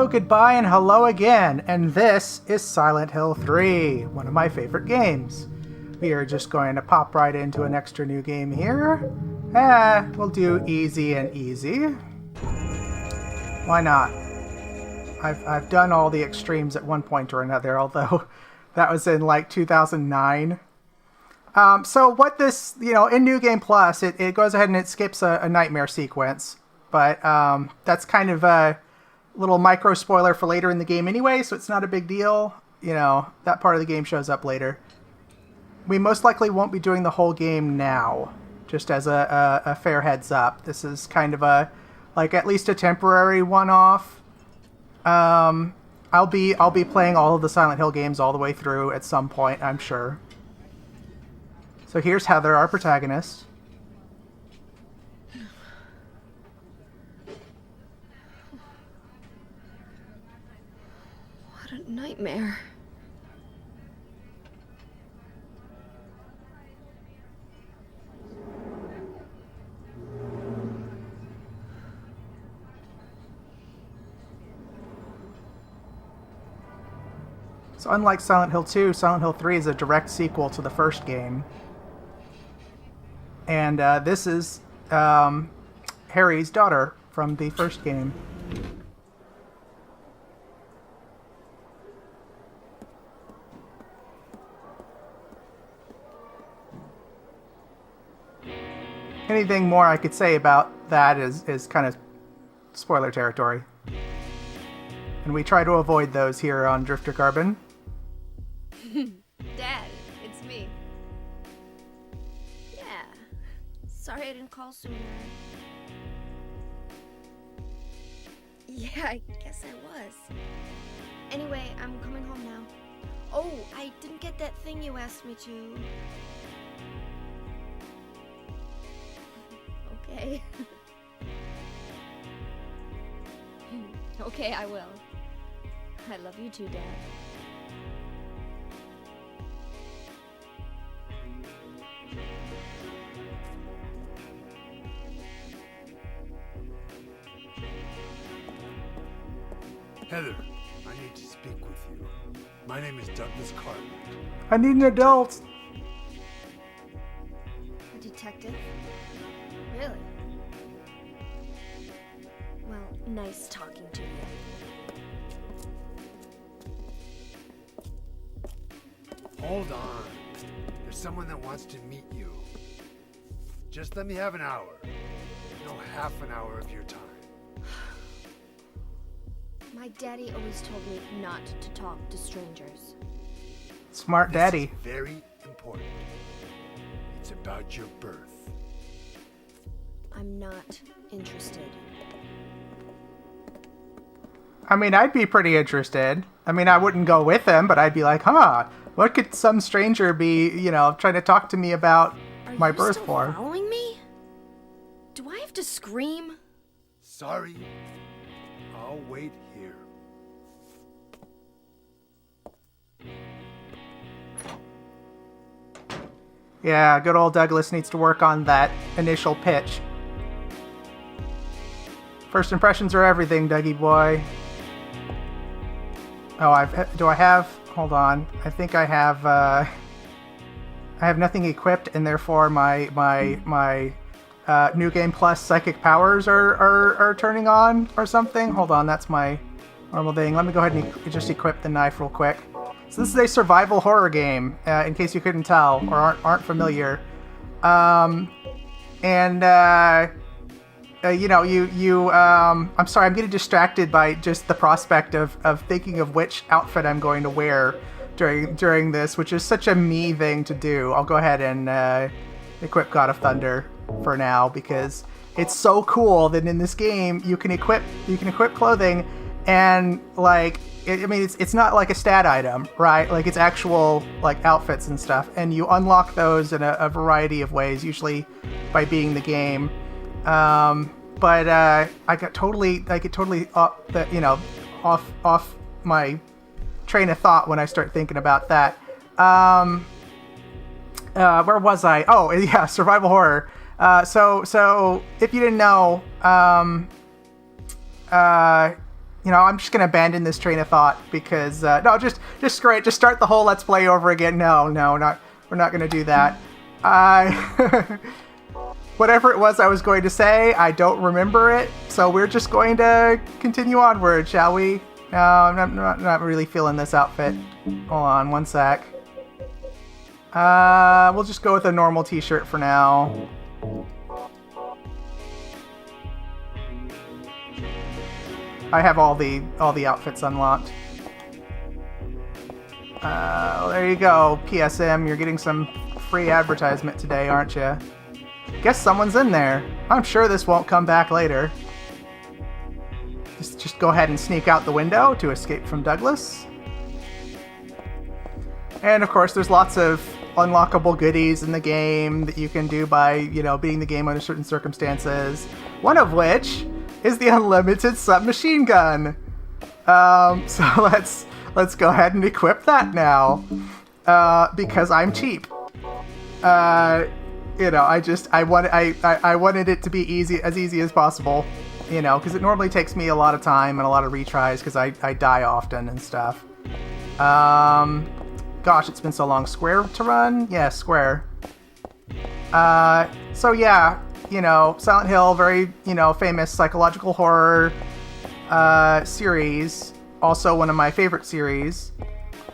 Hello, goodbye, and hello again, and this is Silent Hill 3, one of my favorite games. We are just going to pop right into an extra new game here. We'll do easy and easy. Why not? I've done all the extremes at one point or another, although that was in like 2009. So what this, in New Game Plus, it goes ahead and it skips a nightmare sequence. But that's kind of a little micro spoiler for later in the game anyway, so it's not a big deal. That part of the game shows up later. We most likely won't be doing the whole game now, just as a fair heads up. This is kind of at least a temporary one-off. I'll be playing all of the Silent Hill games all the way through at some point, I'm sure. So here's Heather, our protagonist. What a nightmare. So unlike Silent Hill 2, Silent Hill 3 is a direct sequel to the first game. And this is Harry's daughter from the first game. Anything more I could say about that is kind of spoiler territory. And we try to avoid those here on Drifter Carbon. Dad, it's me. Yeah. Sorry I didn't call sooner. Yeah, I guess I was. Anyway, I'm coming home now. Oh, I didn't get that thing you asked me to. Okay. Okay, I will. I love you too, Dad. Heather, I need to speak with you. My name is Douglas Cartwright. I need an adult. A detective? Really? Well, nice talking to you. Hold on. There's someone that wants to meet you. Just let me have an hour. No, half an hour of your time. My daddy always told me not to talk to strangers. Smart daddy. This is very important. It's about your birth. I'm not interested. I mean, I'd be pretty interested. I mean, I wouldn't go with him, but I'd be like, what could some stranger be, trying to talk to me about my birth for? Are you still following me? Do I have to scream? Sorry. I'll wait here. Yeah, good old Douglas needs to work on that initial pitch. First impressions are everything, Dougie boy. Oh, do I have? Hold on. I think I have nothing equipped, and therefore my New Game Plus psychic powers are turning on or something. Hold on, that's my normal thing. Let me go ahead and just equip the knife real quick. So this is a survival horror game, in case you couldn't tell or aren't familiar. I'm sorry, I'm getting distracted by just the prospect of thinking of which outfit I'm going to wear during this, which is such a me thing to do. I'll go ahead and equip God of Thunder for now, because it's so cool that in this game you can equip clothing, and it's not like a stat item, right? Like, it's actual outfits and stuff, and you unlock those in a variety of ways, usually by beating the game. But I get totally off my train of thought when I start thinking about that. Where was I? Oh, yeah, survival horror. So if you didn't know, I'm just gonna abandon this train of thought because no, just screw it. Just start the whole Let's Play over again. No, we're not gonna do that. Whatever it was I was going to say, I don't remember it. So we're just going to continue onward, shall we? No, I'm not really feeling this outfit. Hold on, one sec. We'll just go with a normal t-shirt for now. I have all the outfits unlocked. There you go, PSM. You're getting some free advertisement today, aren't you? Guess someone's in there. I'm sure this won't come back later. Just go ahead and sneak out the window to escape from Douglas. And of course, there's lots of unlockable goodies in the game that you can do by, beating the game under certain circumstances. One of which is the unlimited submachine gun. So let's go ahead and equip that now, because I'm cheap. I wanted it to be as easy as possible, because it normally takes me a lot of time and a lot of retries because I die often and stuff. Gosh, it's been so long. Square to run? Yeah, square. So yeah, Silent Hill, very, famous psychological horror series. Also one of my favorite series.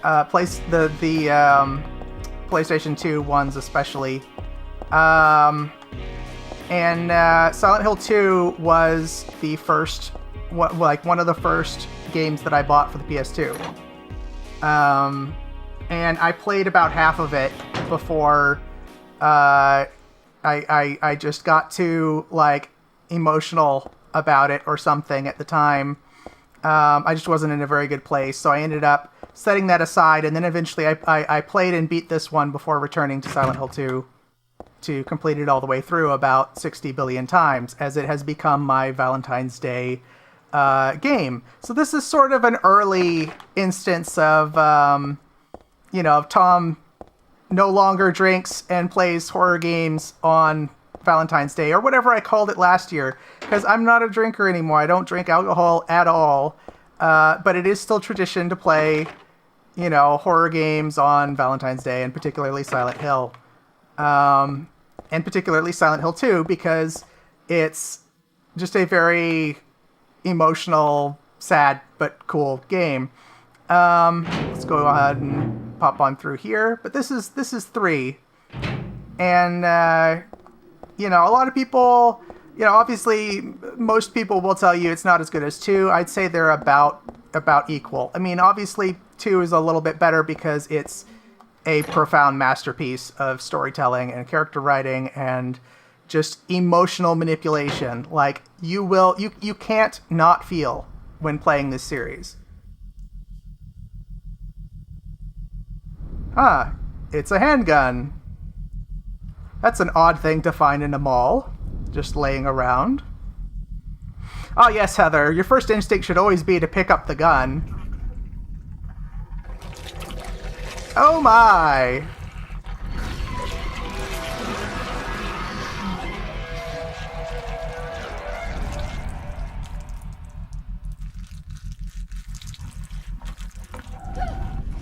The PlayStation 2 ones especially. And Silent Hill 2 was the first, one of the first games that I bought for the PS2. And I played about half of it before I just got too emotional about it or something at the time. I just wasn't in a very good place, so I ended up setting that aside, and then eventually I played and beat this one before returning to Silent Hill 2 to complete it all the way through about 60 billion times, as it has become my Valentine's Day game. So this is sort of an early instance of, Tom no longer drinks and plays horror games on Valentine's Day, or whatever I called it last year, because I'm not a drinker anymore. I don't drink alcohol at all, but it is still tradition to play, horror games on Valentine's Day, and particularly Silent Hill. And particularly Silent Hill 2, because it's just a very emotional, sad, but cool game. Let's go ahead and pop on through here. But this is 3. And, a lot of people, obviously most people will tell you it's not as good as 2. I'd say they're about equal. I mean, obviously 2 is a little bit better because it's a profound masterpiece of storytelling and character writing and just emotional manipulation. Like, you can't not feel when playing this series. It's a handgun. That's an odd thing to find in a mall, just laying around. Oh yes, Heather, your first instinct should always be to pick up the gun. Oh my!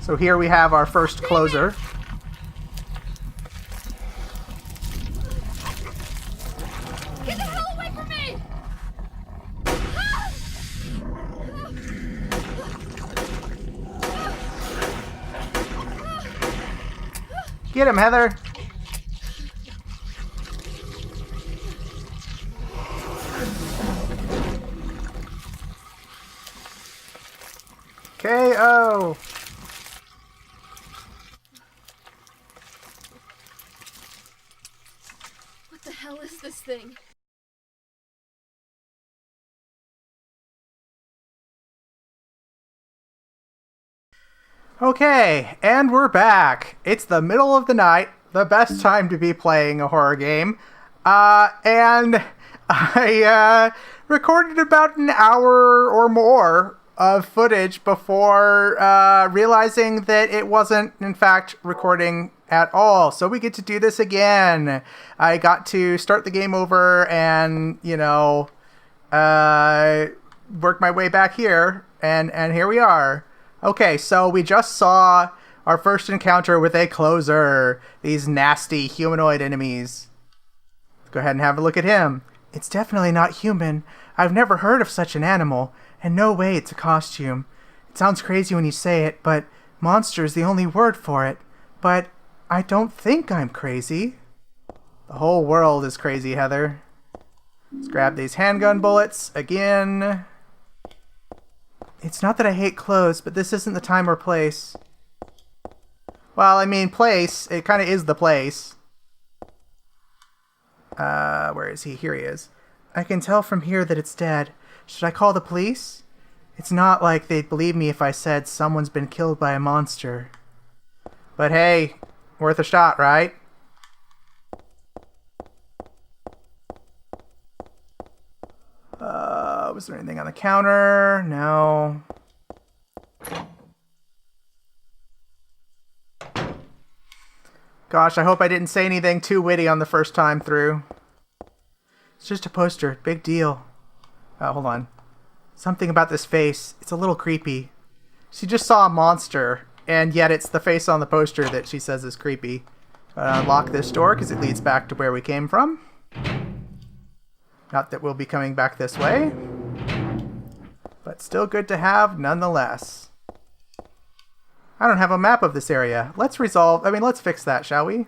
So here we have our first closer. Get the hell away from me! Get him, Heather! KO! What the hell is this thing? Okay, and we're back. It's the middle of the night, the best time to be playing a horror game. And I recorded about an hour or more of footage before realizing that it wasn't, in fact, recording at all. So we get to do this again. I got to start the game over and, work my way back here, and here we are. Okay, so we just saw our first encounter with a closer. These nasty humanoid enemies. Let's go ahead and have a look at him. It's definitely not human. I've never heard of such an animal, and no way it's a costume. It sounds crazy when you say it, but monster is the only word for it. But I don't think I'm crazy. The whole world is crazy, Heather. Let's grab these handgun bullets again. It's not that I hate clothes, but this isn't the time or place. Well, I mean, place. It kind of is the place. Where is he? Here he is. I can tell from here that it's dead. Should I call the police? It's not like they'd believe me if I said someone's been killed by a monster. But hey, worth a shot, right? Was there anything on the counter? No. Gosh, I hope I didn't say anything too witty on the first time through. It's just a poster. Big deal. Hold on. Something about this face. It's a little creepy. She just saw a monster, and yet it's the face on the poster that she says is creepy. Unlock this door because it leads back to where we came from. Not that we'll be coming back this way. But still good to have nonetheless. I don't have a map of this area. Let's fix that, shall we?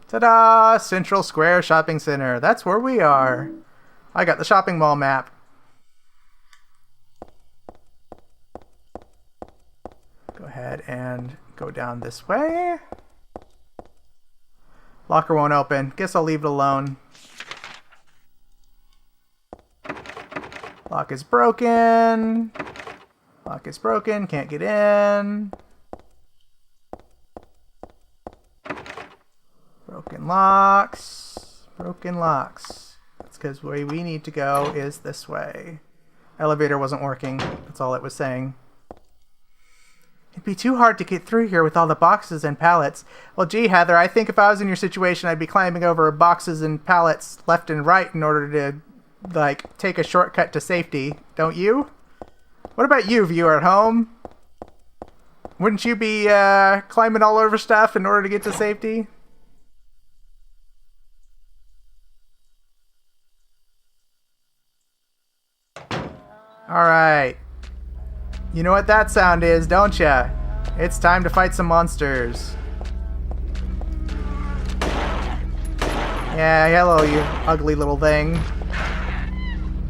Ta-da! Central Square Shopping Center. That's where we are. I got the shopping mall map. Go ahead and go down this way. Locker won't open. Guess I'll leave it alone. Lock is broken. Lock is broken. Can't get in. Broken locks. Broken locks. That's because the way we need to go is this way. Elevator wasn't working. That's all it was saying. It'd be too hard to get through here with all the boxes and pallets. Well, gee, Heather, I think if I was in your situation, I'd be climbing over boxes and pallets left and right in order to, like, take a shortcut to safety. Don't you? What about you, viewer at home? Wouldn't you be climbing all over stuff in order to get to safety? Alright. You know what that sound is, don't ya? It's time to fight some monsters. Yeah, hello, you ugly little thing.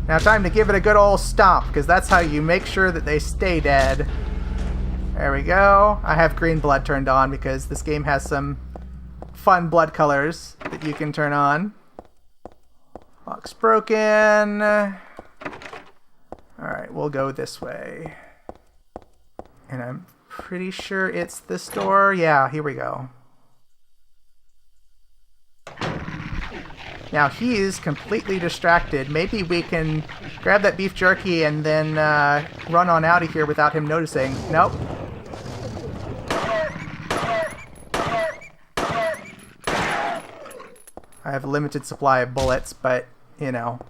Now time to give it a good old stomp, because that's how you make sure that they stay dead. There we go. I have green blood turned on because this game has some fun blood colors that you can turn on. Lock's broken. Alright, we'll go this way. And I'm pretty sure it's this door. Yeah, here we go. Now he's completely distracted. Maybe we can grab that beef jerky and then run on out of here without him noticing. Nope. I have a limited supply of bullets, but, you know.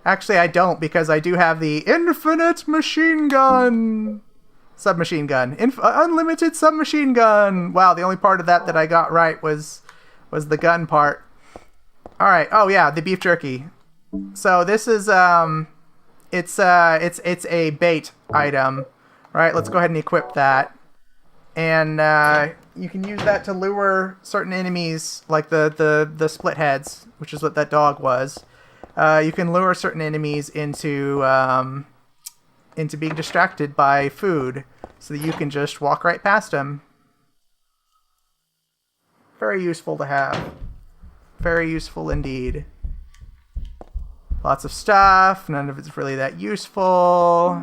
Actually, I don't, because I do have the infinite machine gun. Submachine gun. Unlimited submachine gun. Wow, the only part of that I got right was the gun part. Alright, oh yeah, the beef jerky. So this is, it's a bait item. Right, let's go ahead and equip that. And, you can use that to lure certain enemies, like the split heads, which is what that dog was. You can lure certain enemies into being distracted by food, so that you can just walk right past them. Very useful to have. Very useful indeed. Lots of stuff. None of it's really that useful.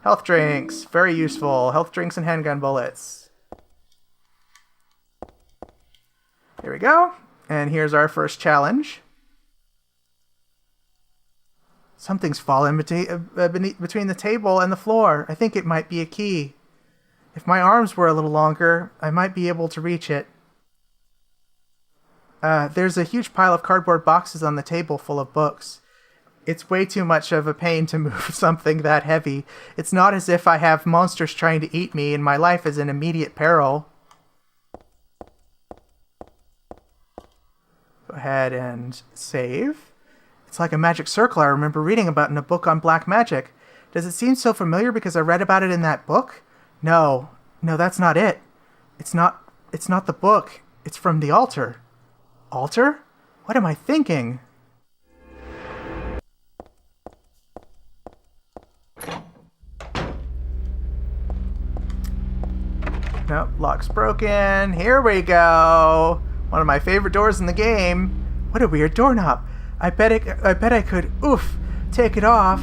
Health drinks. Very useful. Health drinks and handgun bullets. Here we go. And here's our first challenge. Something's fallen between the table and the floor. I think it might be a key. If my arms were a little longer, I might be able to reach it. There's a huge pile of cardboard boxes on the table full of books. It's way too much of a pain to move something that heavy. It's not as if I have monsters trying to eat me and my life is in immediate peril. Go ahead and save. It's like a magic circle I remember reading about in a book on black magic. Does it seem so familiar because I read about it in that book? No, that's not it. It's not the book. It's from the altar. Altar? What am I thinking? Nope, lock's broken. Here we go. One of my favorite doors in the game. What a weird doorknob. I bet I could, take it off.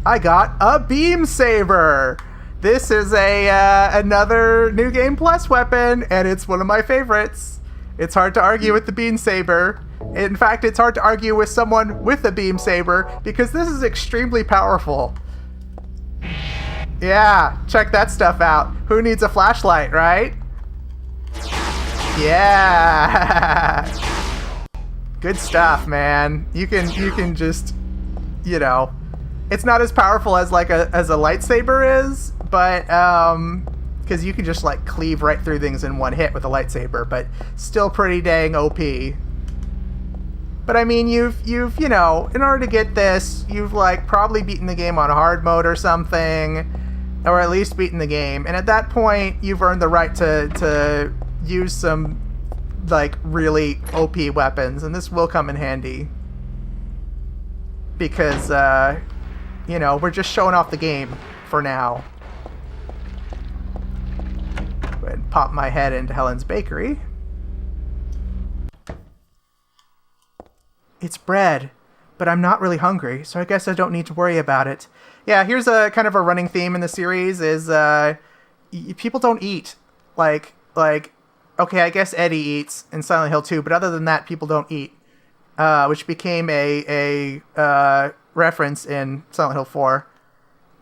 I got a beam saber. This is another New Game Plus weapon, and it's one of my favorites. It's hard to argue with the beam saber. In fact, it's hard to argue with someone with a beam saber because this is extremely powerful. Yeah, check that stuff out. Who needs a flashlight, right? Yeah. Good stuff, man. You can just, it's not as powerful as as a lightsaber is, but because you can just cleave right through things in one hit with a lightsaber, but still pretty dang OP. But I mean, you've in order to get this, you've probably beaten the game on hard mode or something, or at least beaten the game, and at that point, you've earned the right to use some really OP weapons, and this will come in handy because we're just showing off the game for now. Go ahead and pop my head into Helen's Bakery. It's bread, but I'm not really hungry, so I guess I don't need to worry about it. Yeah, here's a kind of a running theme in the series is people don't eat. Okay, I guess Eddie eats in Silent Hill 2, but other than that, people don't eat, which became a reference in Silent Hill 4.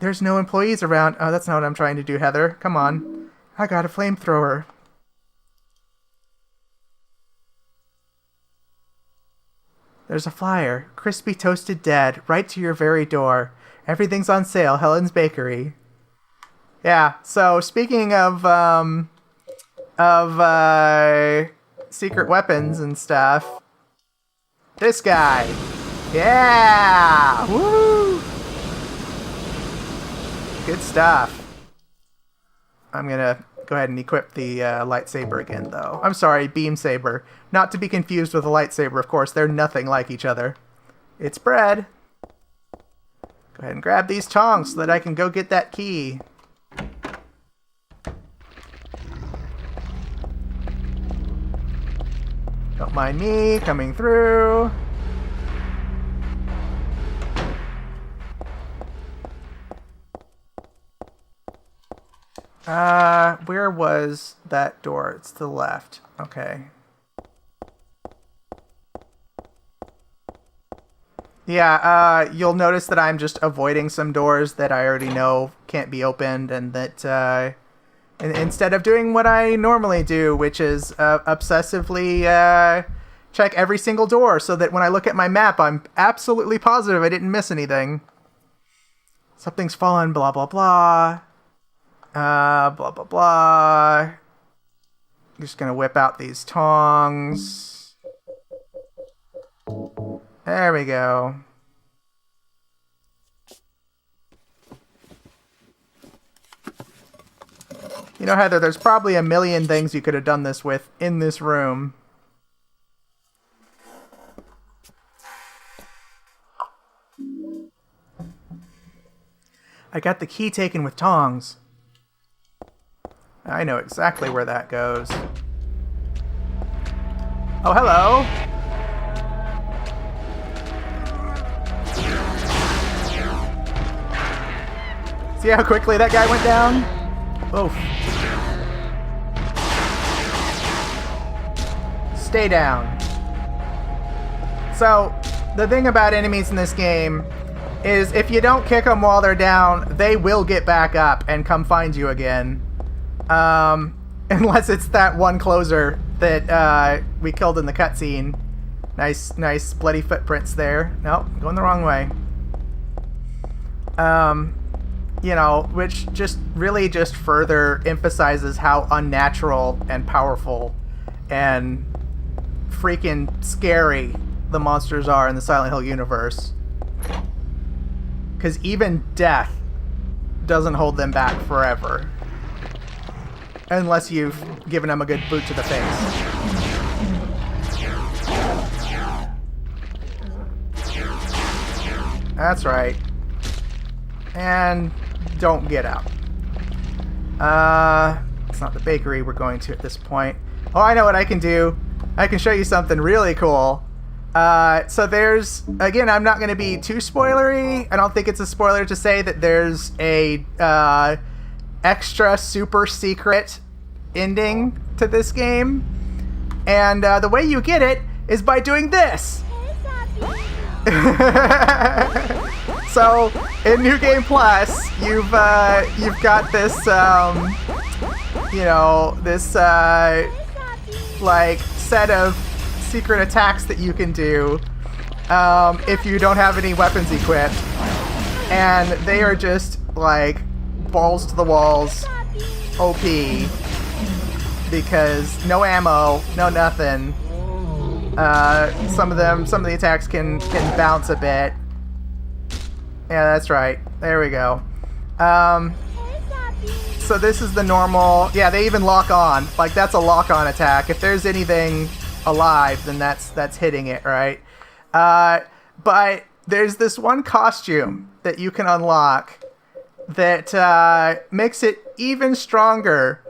There's no employees around. Oh, that's not what I'm trying to do, Heather. Come on. I got a flamethrower. There's a flyer. Crispy toasted dead, right to your very door. Everything's on sale, Helen's Bakery. Yeah, so speaking of secret weapons and stuff, this guy. Yeah! Woo! Good stuff. I'm gonna go ahead and equip the lightsaber again, though. I'm sorry, beam saber. Not to be confused with a lightsaber, of course. They're nothing like each other. It's bread. Go ahead and grab these tongs so that I can go get that key. Don't mind me coming through. Where was that door? It's to the left. Okay. Yeah, you'll notice that I'm just avoiding some doors that I already know can't be opened, and that instead of doing what I normally do, which is obsessively check every single door so that when I look at my map, I'm absolutely positive I didn't miss anything. Something's fallen, blah, blah, blah. Blah, blah, blah. I'm just gonna whip out these tongs. There we go. Heather, there's probably a million things you could have done this with in this room. I got the key taken with tongs. I know exactly where that goes. Oh, hello! See how quickly that guy went down? Oof. Stay down. So, the thing about enemies in this game is if you don't kick them while they're down, they will get back up and come find you again. Unless it's that one closer that we killed in the cutscene. Nice bloody footprints there. Nope, going the wrong way. You know, which just really just further emphasizes how unnatural and powerful and freaking scary the monsters are in the Silent Hill universe. Because even death doesn't hold them back forever. Unless you've given them a good boot to the face. That's right. And don't get out. It's not the bakery we're going to at this point. Oh, I know what I can do. I can show you something really cool. So there's, again, I'm not going to be too spoilery. I don't think it's a spoiler to say that there's a extra super secret ending to this game. And the way you get it is by doing this. So in New Game Plus, you've got this, you know, this like set of secret attacks that you can do if you don't have any weapons equipped, and they are just like balls to the walls OP because no ammo, no nothing. Some of the attacks can bounce a bit. Yeah, that's right. There we go. So this is the normal. Yeah, they even lock on. Like, that's a lock-on attack. If there's anything alive, then that's hitting it, right? But there's this one costume that you can unlock that makes it even stronger.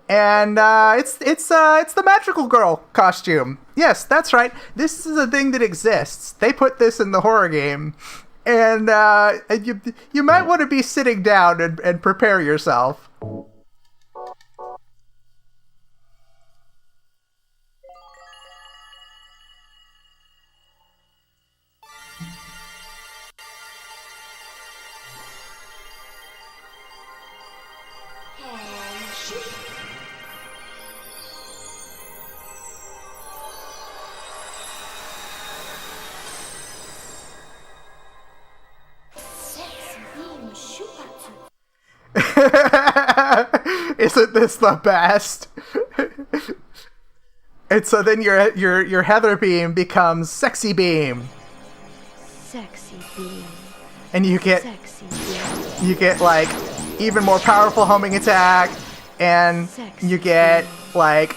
And it's the Magical Girl costume. Yes, that's right. This is a thing that exists. They put this in the horror game. And you might want to be sitting down and prepare yourself. Isn't this the best? And so then your Heather Beam becomes Sexy Beam. Sexy Beam. And you get Sexy Beam. you get like even more powerful homing attack, and Sexy you get Beam. like,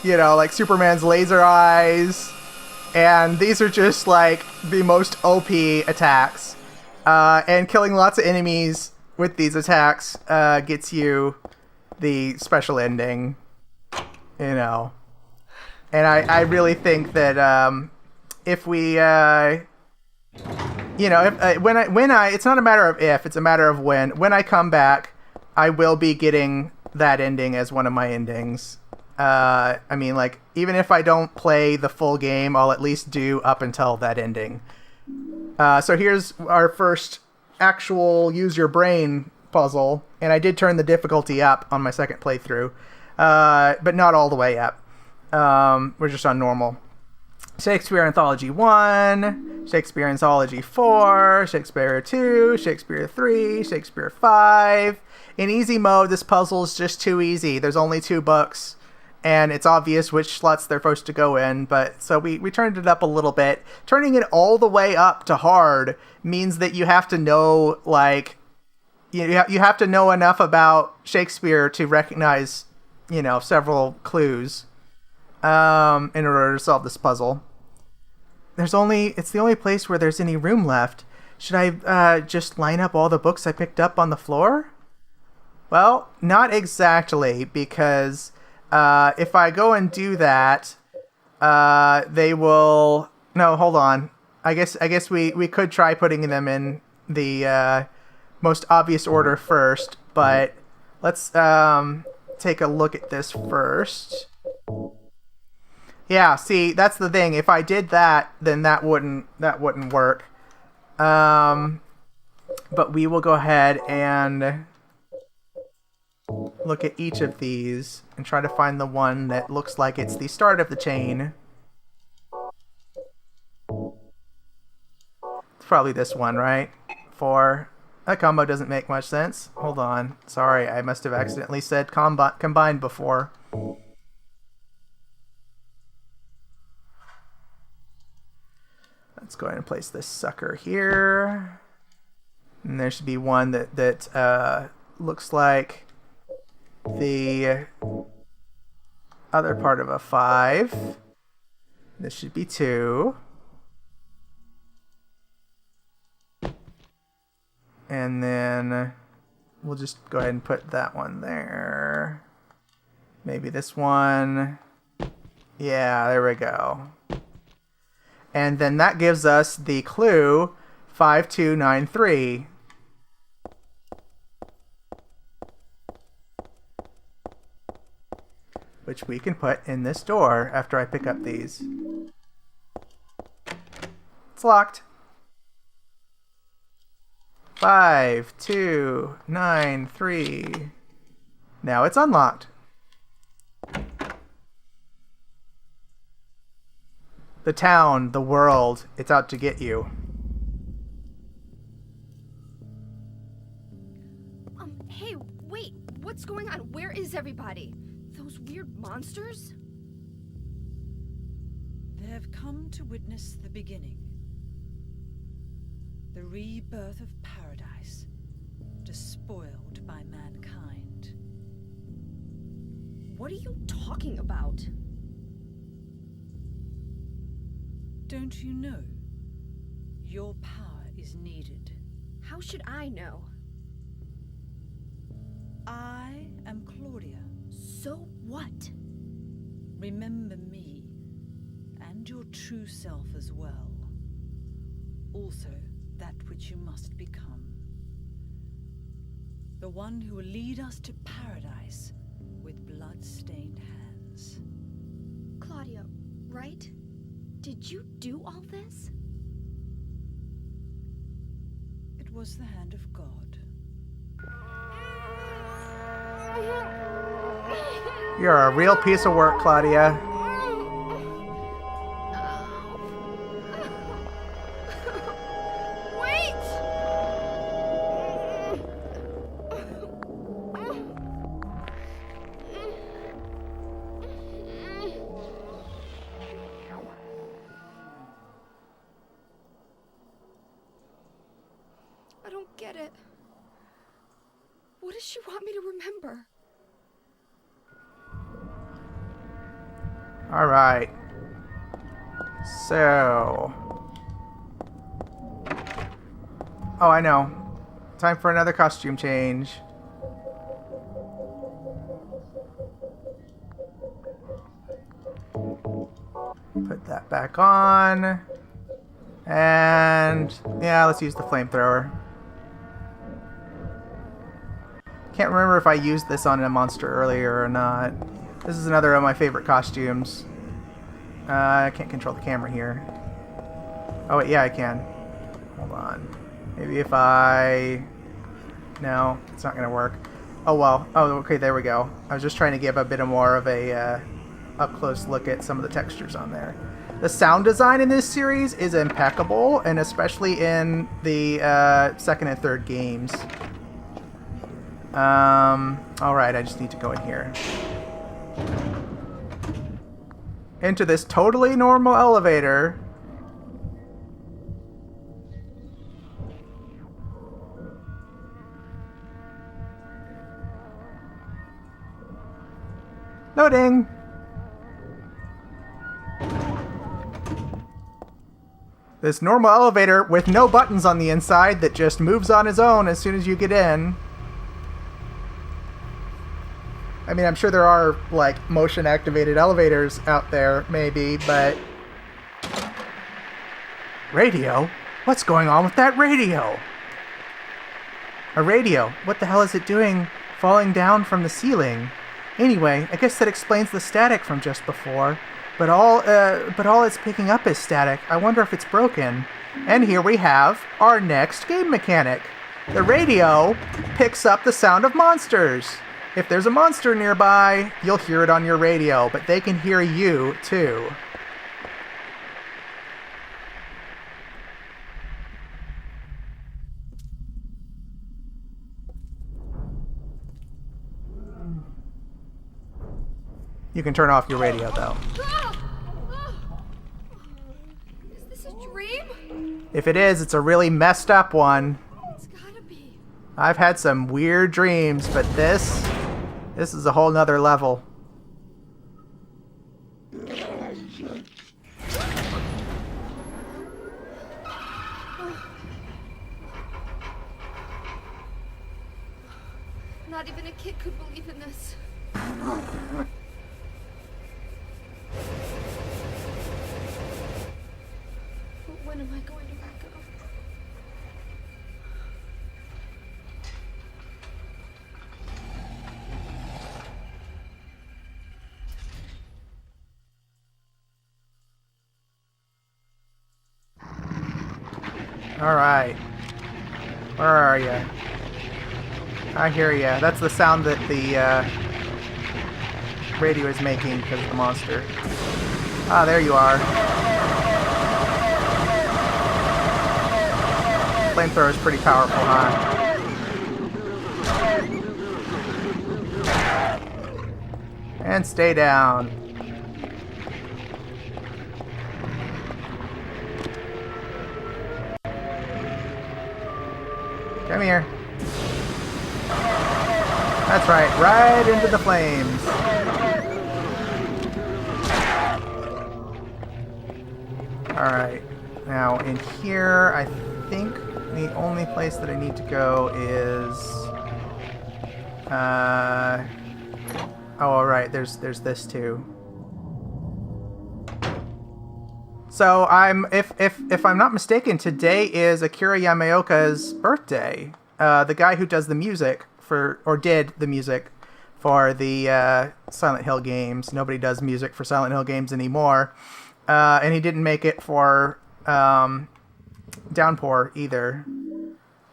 you know, like Superman's laser eyes, and these are just like the most OP attacks. And killing lots of enemies with these attacks gets you the special ending, you know. And I really think that if we, you know, if, when I, it's not a matter of if, it's a matter of when. When I come back, I will be getting that ending as one of my endings. I mean, like, even if I don't play the full game, I'll at least do up until that ending. So here's our first actual use your brain puzzle, and I did turn the difficulty up on my second playthrough, but not all the way up. We're just on normal. Shakespeare Anthology 1, Shakespeare Anthology 4, Shakespeare 2, Shakespeare 3, Shakespeare 5. In easy mode, this puzzle is just too easy. There's only 2 books, and it's obvious which slots they're supposed to go in, but so we turned it up a little bit. Turning it all the way up to hard means that you have to know, like, you have to know enough about Shakespeare to recognize, you know, several clues in order to solve this puzzle. It's the only place where there's any room left. Should I just line up all the books I picked up on the floor? Well, not exactly, because if I go and do that, they will... No, hold on. I guess we could try putting them in the most obvious order first, but let's take a look at this first. Yeah, see, that's the thing. If I did that, then that wouldn't work. But we will go ahead and look at each of these and try to find the one that looks like it's the start of the chain. It's probably this one, right? 4. That combo doesn't make much sense. Hold on. Sorry, I must have accidentally said combined before. Let's go ahead and place this sucker here. And there should be one that looks like the other part of a 5. This should be 2. And then we'll just go ahead and put that one there. Maybe this one. Yeah, there we go. And then that gives us the clue 5293. Which we can put in this door after I pick up these. It's locked. 5293. Now it's unlocked. The town, the world, it's out to get you. Hey, wait, what's going on? Where is everybody? Those weird monsters? They have come to witness the beginning. The rebirth of paradise, despoiled by mankind. What are you talking about? Don't you know? Your power is needed. How should I know? I am Claudia. So what? Remember me, and your true self as well. Also, that which you must become. The one who will lead us to paradise with blood-stained hands. Claudia, right? Did you do all this? It was the hand of God. You're a real piece of work, Claudia. I don't get it. What does she want me to remember? All right. So. Oh, I know. Time for another costume change. Put that back on. And yeah, let's use the flamethrower. Can't remember if I used this on a monster earlier or not. This is another of my favorite costumes. I can't control the camera here. Oh wait, yeah I can. Hold on. Maybe if I... No, it's not gonna work. Oh well. Oh, okay, there we go. I was just trying to give a bit more of a up-close look at some of the textures on there. The sound design in this series is impeccable, and especially in the second and third games. Alright, I just need to go in here. Into this totally normal elevator. Loading! This normal elevator with no buttons on the inside that just moves on its own as soon as you get in. I mean, I'm sure there are, like, motion-activated elevators out there, maybe, but... Radio? What's going on with that radio? A radio? What the hell is it doing falling down from the ceiling? Anyway, I guess that explains the static from just before. But all it's picking up is static. I wonder if it's broken. And here we have our next game mechanic. The radio picks up the sound of monsters. If there's a monster nearby, you'll hear it on your radio, but they can hear you, too. You can turn off your radio, though. Is this a dream? If it is, it's a really messed up one. It's gotta be. I've had some weird dreams, but this is a whole nother level. Not even a kid could believe in this. But when am I going to back up? Alright. Where are you? I hear ya. That's the sound that the radio is making because of the monster. Ah, there you are. Flamethrower is pretty powerful, huh? And stay down. Come here. That's right, right into the flames. Alright, now in here, I think the only place that I need to go is... oh, alright, there's this too. So if I'm not mistaken, today is Akira Yamaoka's birthday. The guy who does the music did the music for the Silent Hill games. Nobody does music for Silent Hill games anymore. And he didn't make it for Downpour either.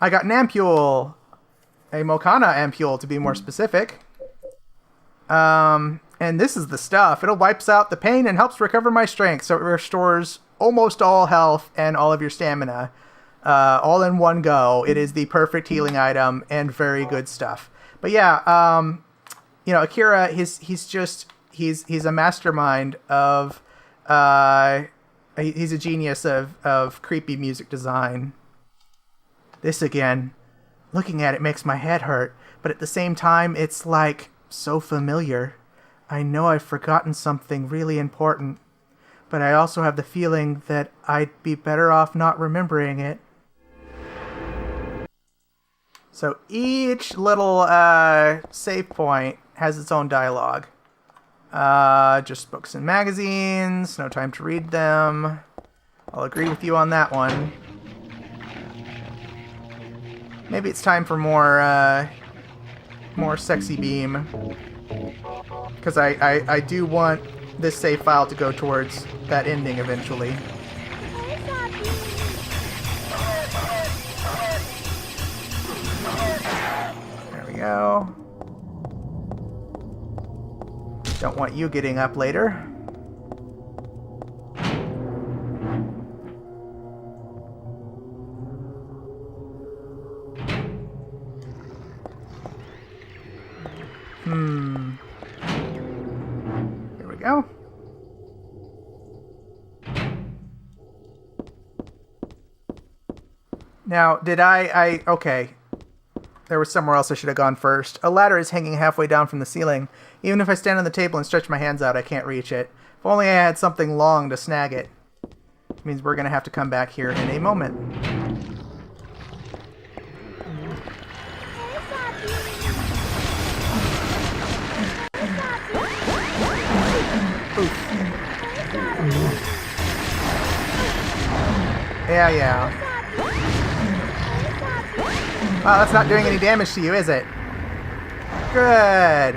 I got an ampule. A Mokana ampule, to be more specific. And this is the stuff. It wipes out the pain and helps recover my strength. So it restores almost all health and all of your stamina. All in one go. It is the perfect healing item and very good stuff. But yeah, you know, Akira, he's a mastermind of, he's a genius of creepy music design. This again, looking at it makes my head hurt, but at the same time, it's like so familiar. I know I've forgotten something really important, but I also have the feeling that I'd be better off not remembering it. So each little save point has its own dialogue. Just books and magazines, no time to read them. I'll agree with you on that one. Maybe it's time for more sexy beam. Because I do want this save file to go towards that ending eventually. There we go. Don't want you getting up later. Here we go. Now, did okay. There was somewhere else I should have gone first. A ladder is hanging halfway down from the ceiling. Even if I stand on the table and stretch my hands out, I can't reach it. If only I had something long to snag it. It means we're going to have to come back here in a moment. Oof. Yeah. Wow, that's not doing any damage to you, is it? Good.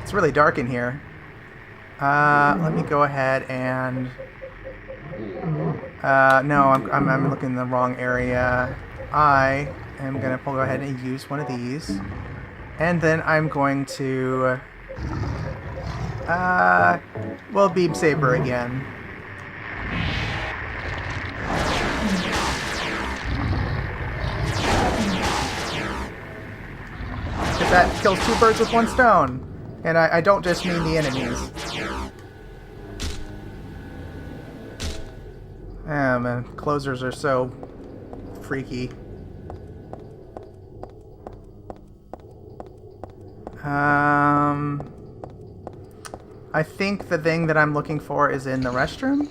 It's really dark in here. Let me go ahead and... no, I'm looking in the wrong area. I am going to go ahead and use one of these. And then I'm going to... well, Beam Saber again. Because that kills two birds with one stone. And I don't just mean the enemies. Man, closers are so freaky. I think the thing that I'm looking for is in the restroom.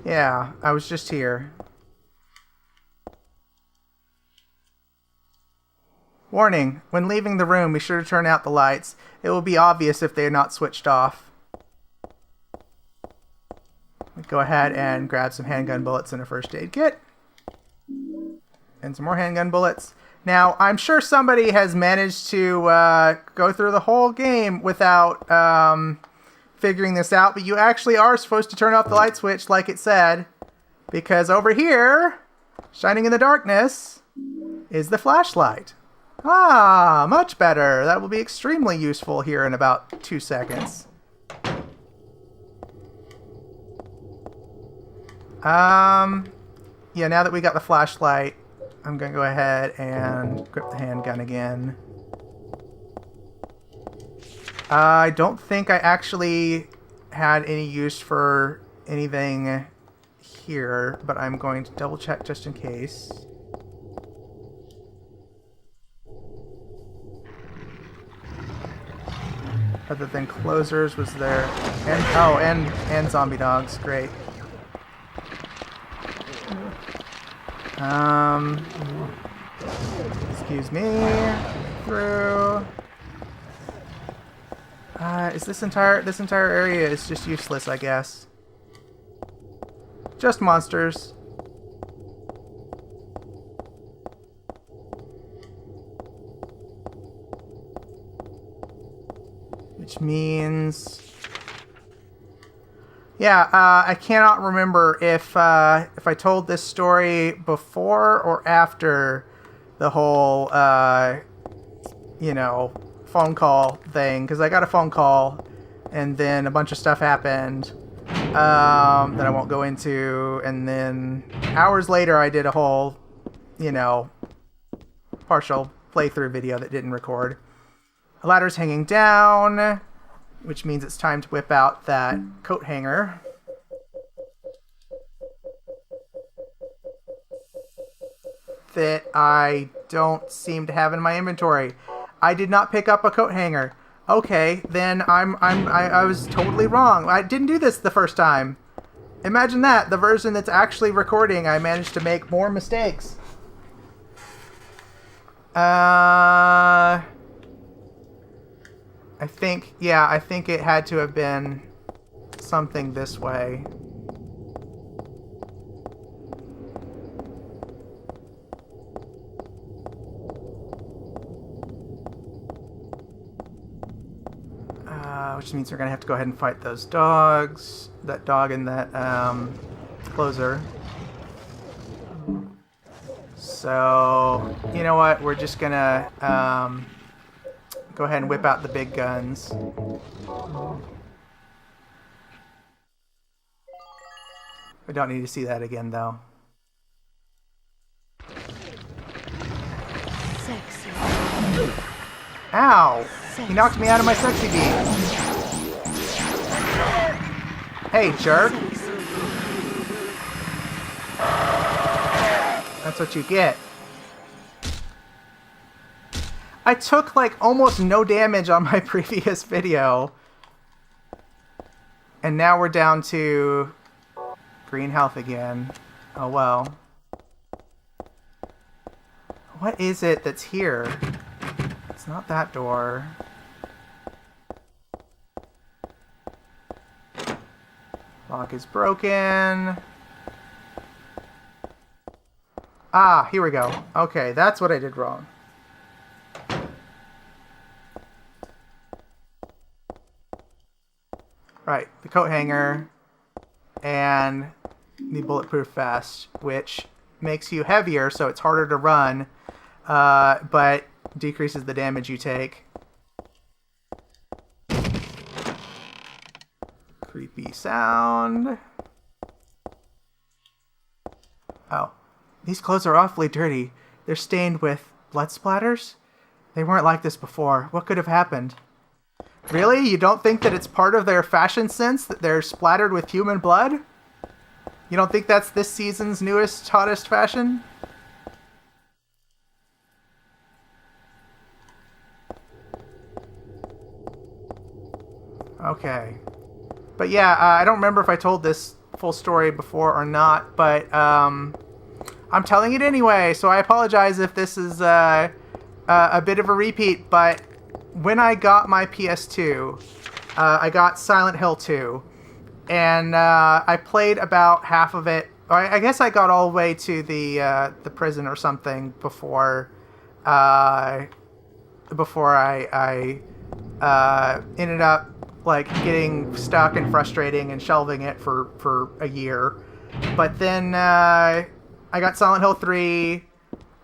Yeah, I was just here. Warning, when leaving the room, be sure to turn out the lights. It will be obvious if they are not switched off. Go ahead and grab some handgun bullets and a first aid kit. And some more handgun bullets. Now, I'm sure somebody has managed to go through the whole game without figuring this out, but you actually are supposed to turn off the light switch like it said, because over here, shining in the darkness, is the flashlight. Ah, much better. That will be extremely useful here in about 2 seconds. Yeah, now that we got the flashlight, I'm going to go ahead and grip the handgun again. I don't think I actually had any use for anything here, but I'm going to double check just in case. Other than closers was there, and zombie dogs. Great. Excuse me. Through. Is this entire area is just useless, I guess. Just monsters. Which means, yeah, I cannot remember if I told this story before or after the whole, you know, phone call thing, because I got a phone call and then a bunch of stuff happened that I won't go into, and then hours later I did a whole, you know, partial playthrough video that didn't record. A ladder's hanging down, which means it's time to whip out that coat hanger. That I don't seem to have in my inventory. I did not pick up a coat hanger. Okay, then I was totally wrong. I didn't do this the first time. Imagine that. The version that's actually recording, I managed to make more mistakes. I think it had to have been something this way. Which means we're going to have to go ahead and fight those dogs. That dog and that closer. So, you know what? We're just going to go ahead and whip out the big guns. We don't need to see that again, though. Sexy. Ow! He knocked me out of my sexy beam. Hey, jerk. That's what you get. I took like almost no damage on my previous video. And now we're down to green health again. Oh well. What is it that's here? It's not that door. Lock is broken. Ah, here we go. Okay, that's what I did wrong. Right, the coat hanger. and the bulletproof vest, which makes you heavier, so it's harder to run, but decreases the damage you take. Creepy sound. Oh, these clothes are awfully dirty. They're stained with blood splatters? They weren't like this before. What could have happened? Really? You don't think that it's part of their fashion sense that they're splattered with human blood? You don't think that's this season's newest, hottest fashion? Okay. But yeah, I don't remember if I told this full story before or not, but I'm telling it anyway, so I apologize if this is a bit of a repeat, but when I got my PS2, I got Silent Hill 2, and I played about half of it. I guess I got all the way to the prison or something before I ended up like getting stuck and frustrating and shelving it for a year. But then I got Silent Hill 3,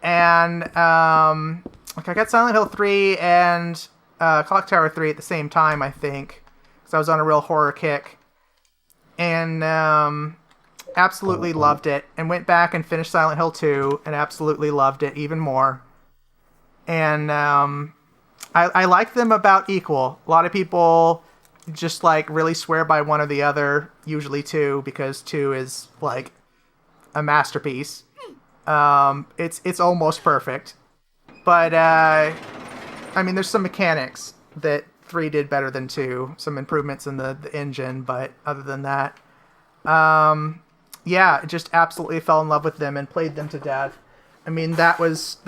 and I got Silent Hill 3 and Clock Tower 3 at the same time, I think, because I was on a real horror kick, and absolutely loved it, and went back and finished Silent Hill 2 and absolutely loved it even more. And I like them about equal. A lot of people just like really swear by one or the other, usually 2, because 2 is like a masterpiece. It's almost perfect. But I mean, there's some mechanics that 3 did better than 2, some improvements in the engine, but other than that, yeah, just absolutely fell in love with them and played them to death. I mean, that was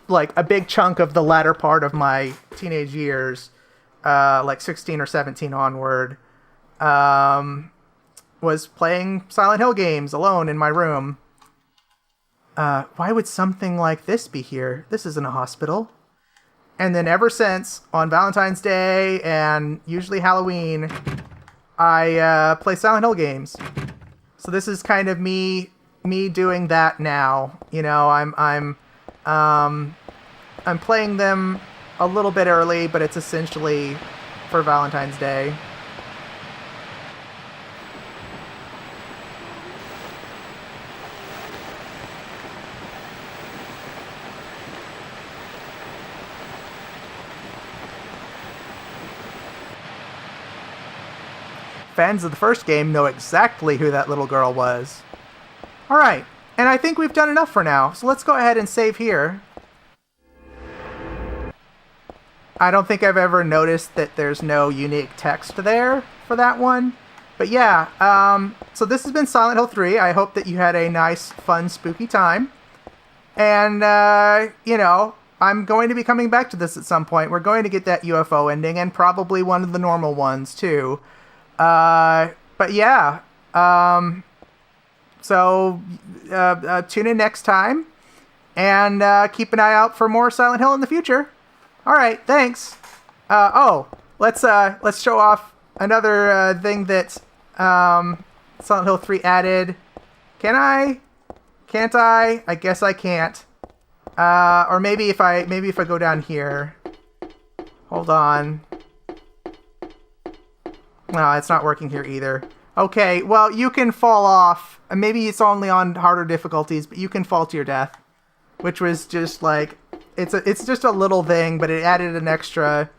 like a big chunk of the latter part of my teenage years, like 16 or 17 onward, was playing Silent Hill games alone in my room. Why would something like this be here? This isn't a hospital. And then ever since, on Valentine's Day and usually Halloween, I play Silent Hill games. So this is kind of me doing that now. You know, I'm playing them a little bit early, but it's essentially for Valentine's Day. Fans of the first game know exactly who that little girl was. Alright, and I think we've done enough for now, so let's go ahead and save here. I don't think I've ever noticed that there's no unique text there for that one. But yeah, so this has been Silent Hill 3. I hope that you had a nice, fun, spooky time. And, you know, I'm going to be coming back to this at some point. We're going to get that UFO ending, and probably one of the normal ones, too. But yeah, so tune in next time, and keep an eye out for more Silent Hill in the future. All right, thanks. Let's show off another thing that Silent Hill 3 added. Can I? Can't I? I guess I can't. Or maybe if I go down here. Hold on. No, it's not working here either. Okay, well, you can fall off. Maybe it's only on harder difficulties, but you can fall to your death. Which was just like, it's just a little thing, but it added an extra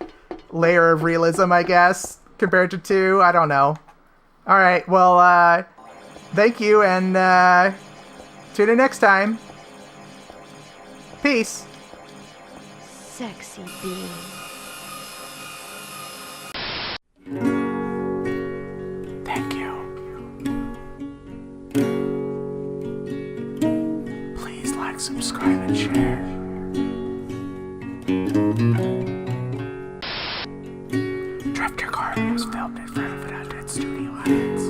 layer of realism, I guess, compared to 2. I don't know. Alright, well, thank you, and tune in next time. Peace. Sexy being. Thank you. Please like, subscribe, and share. Drifter Garden was filmed in front of an undead studio audience.